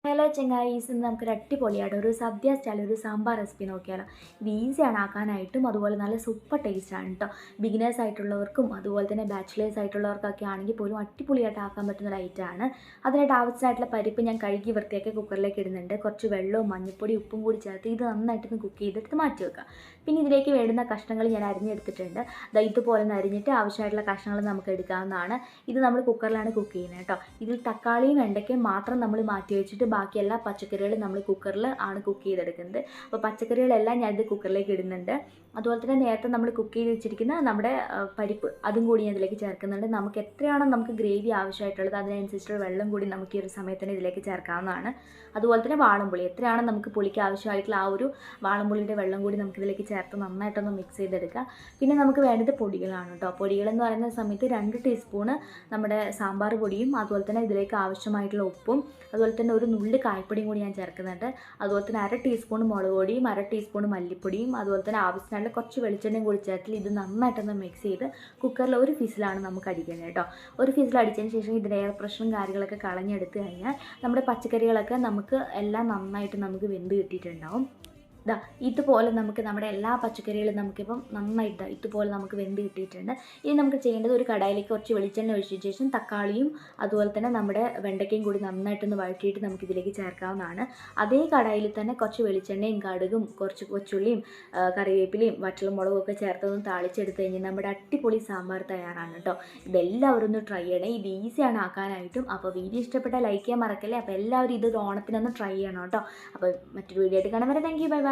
Hello ചെങ്ങായീസ്, ഇന്ന് നമുക്കൊരു അടിപൊളിയായിട്ട് ഒരു സദ്യ സ്റ്റൈൽ ഒരു സാമ്പാർ റെസിപ്പി നോക്കിയാലോ. ഇത് ഈസിയാണ് ആക്കാനായിട്ടും, അതുപോലെ നല്ല സൂപ്പർ ടേസ്റ്റാണ് കേട്ടോ. ബിഗിനേഴ്സ് ആയിട്ടുള്ളവർക്കും അതുപോലെ തന്നെ ബാച്ചിലേഴ്സ് ആയിട്ടുള്ളവർക്കൊക്കെ ആണെങ്കിൽ പോലും അടിപൊളിയായിട്ട് ആക്കാൻ പറ്റുന്ന ഒരു ഐറ്റമാണ്. അതിനായിട്ട് ആവശ്യമായിട്ടുള്ള പരിപ്പ് ഞാൻ കഴുകി വൃത്തിയാക്കി കുക്കറിലേക്ക് ഇടുന്നുണ്ട്. കുറച്ച് വെള്ളവും മഞ്ഞൾപ്പൊടി ഉപ്പും കൂടി ചേർത്ത് ഇത് നന്നായിട്ടൊന്ന് കുക്ക് ചെയ്തിട്ട് മാറ്റി വെക്കുക. പിന്നെ ഇതിലേക്ക് വേണ്ടുന്ന കഷ്ണങ്ങൾ ഞാൻ അരിഞ്ഞെടുത്തിട്ടുണ്ട്. ഇതുപോലെ ഒന്ന് അരിഞ്ഞിട്ട് ആവശ്യമായിട്ടുള്ള കഷ്ണങ്ങൾ നമുക്ക് എടുക്കാവുന്നതാണ്. ഇത് നമ്മൾ കുക്കറിലാണ് കുക്ക് ചെയ്യുന്നത് കേട്ടോ. ഇതിൽ തക്കാളിയും വെണ്ടയ്ക്കയും മാത്രം നമ്മൾ മാറ്റി വെച്ചിട്ട് ബാക്കി എല്ലാ പച്ചക്കറികളും നമ്മൾ കുക്കറിൽ ആണ് കുക്ക് ചെയ്തെടുക്കുന്നത്. അപ്പോൾ പച്ചക്കറികളെല്ലാം ഞാനിത് കുക്കറിലേക്ക് ഇടുന്നുണ്ട്. അതുപോലെ തന്നെ നേരത്തെ നമ്മൾ കുക്ക് ചെയ്ത് വെച്ചിരിക്കുന്ന നമ്മുടെ പരിപ്പ് അതും കൂടി ഞാൻ ഇതിലേക്ക് ചേർക്കുന്നുണ്ട്. നമുക്ക് എത്രയാണോ നമുക്ക് ഗ്രേവി ആവശ്യമായിട്ടുള്ളത് അതിനനുസരിച്ചുള്ള വെള്ളം കൂടി നമുക്ക് ഈ ഒരു സമയത്ത് തന്നെ ഇതിലേക്ക് ചേർക്കാവുന്നതാണ്. അതുപോലെ തന്നെ വാളംപുളി എത്രയാണോ നമുക്ക് പുളിക്ക് ആവശ്യമായിട്ടുള്ള ആ ഒരു വാളംപുളിയുടെ വെള്ളം കൂടി നമുക്കിതിലേക്ക് ചേർത്ത് നന്നായിട്ടൊന്ന് മിക്സ് ചെയ്തെടുക്കുക. പിന്നെ നമുക്ക് വേണ്ടത് പൊടികളാണ് കേട്ടോ. പൊടികളെന്ന് പറയുന്ന സമയത്ത് 2 ടീസ്പൂണ് നമ്മുടെ സാമ്പാർ പൊടിയും അതുപോലെ തന്നെ ഇതിലേക്ക് ആവശ്യമായിട്ടുള്ള ഉപ്പും അതുപോലെ തന്നെ ഒരു നുള്ളി കായ്പ്പൊടിയും കൂടി ഞാൻ ചേർക്കുന്നുണ്ട്. അതുപോലെ തന്നെ 1/2 ടീസ്പൂൺ മുളക് പൊടിയും 1/2 ടീസ്പൂൺ മല്ലിപ്പൊടിയും അതുപോലെ തന്നെ ആവശ്യത്തിനുള്ള കുറച്ച് വെളിച്ചെണ്ണയും കൂടി ചേർത്ത് ഇത് നന്നായിട്ടൊന്ന് മിക്സ് ചെയ്ത് കുക്കറിൽ ഒരു ഫിസിലാണ് നമുക്ക് അടിക്കുന്നത് കേട്ടോ. ഒരു ഫിസിൽ അടിച്ചതിന് ശേഷം ഇതിൻ്റെ എയർ പ്രഷറും കാര്യങ്ങളൊക്കെ കളഞ്ഞെടുത്ത് കഴിഞ്ഞാൽ നമ്മുടെ പച്ചക്കറികളൊക്കെ നമുക്ക് എല്ലാം നന്നായിട്ട് നമുക്ക് വെന്ത് കിട്ടിയിട്ടുണ്ടാവും. ഇതുപോലെ നമുക്ക് നമ്മുടെ എല്ലാ പച്ചക്കറികളും നമുക്കിപ്പം നന്നായിട്ട് ഇതുപോലെ നമുക്ക് വെന്ത് കിട്ടിയിട്ടുണ്ട്. ഇനി നമുക്ക് ചെയ്യേണ്ടത് ഒരു കടായിലേക്ക് കുറച്ച് വെളിച്ചെണ്ണ ഒഴിച്ചതിന് ശേഷം തക്കാളിയും അതുപോലെ തന്നെ നമ്മുടെ വെണ്ടയ്ക്കയും കൂടി നന്നായിട്ടൊന്ന് വഴറ്റിയിട്ട് നമുക്കിതിലേക്ക് ചേർക്കാവുന്നതാണ്. അതേ കടായിൽ തന്നെ കുറച്ച് വെളിച്ചെണ്ണയും കടുകും കുറച്ച് കൊച്ചുള്ളിയും കറിവേപ്പിലയും വറ്റൽമുളകും ഒക്കെ ചേർത്തൊന്ന് താളിച്ചെടുത്ത് കഴിഞ്ഞാൽ നമ്മുടെ അടിപൊളി സാമ്പാർ തയ്യാറാണ് കേട്ടോ. ഇതെല്ലാവരും ഒന്ന് ട്രൈ ചെയ്യണേ. ഇത് ഈസിയാണ് ആക്കാനായിട്ടും. അപ്പോൾ വീഡിയോ ഇഷ്ടപ്പെട്ടാൽ ലൈക്ക് ചെയ്യാൻ മറക്കല്ലേ. അപ്പോൾ എല്ലാവരും ഇത് ഓണത്തിനൊന്ന് ട്രൈ ചെയ്യണം കേട്ടോ. അപ്പോൾ മറ്റൊരു വീഡിയോ ആയിട്ട് കാണാൻ വരെ താങ്ക് യു, ബൈ ബൈ.